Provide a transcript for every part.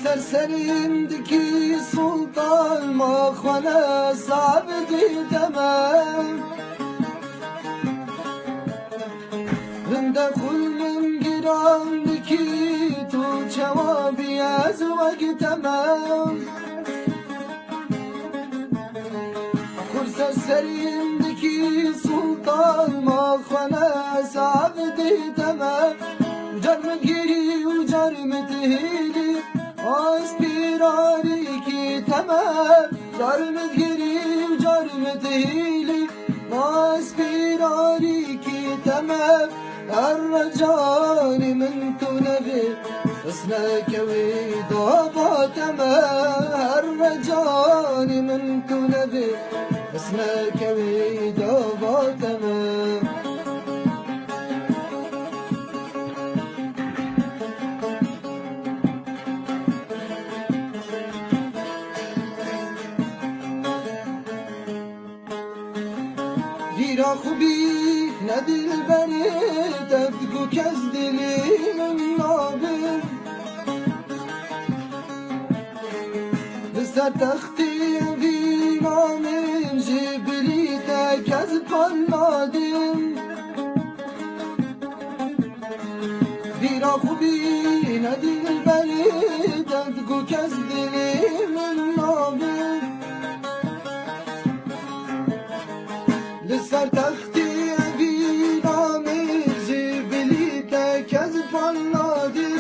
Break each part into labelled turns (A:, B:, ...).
A: سرسرندکی سلطان ما خانه سابقی تمام رنده خلم گرامدکی تو جوابی از وقت تمام سرسرندکی سلطان ما خانه سابقی تمام جرمت گیری و جرمت هیلی آسپیراری کی تمام جرمت گیری و جرمت هیلی آسپیراری کی تمام الرجاني من تنبي اسمك ويضابا تمام الرجاني من تنبي اسمك ويضابا تمام دیرا خوبی ندل بری دبگو کز دلیم نابر بسر تختی وینامیم جبلی تک از پنادیم دیرا خوبی ندل بری دبگو کز دلیم نابر لسر تختی وینامیم کز پنادی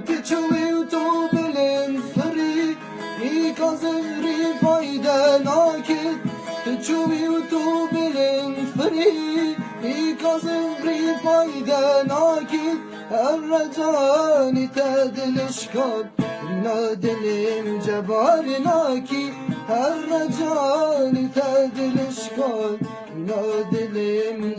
A: تی چوی و تو بلند فری میکازم ری فایده ناکد تی چوی و تو بلند فری میکازم ری فایده ناکد هر رجانی تدلش کن رینا دلیم جبار ناکی هر رجانی تدلش کن رینا دلیم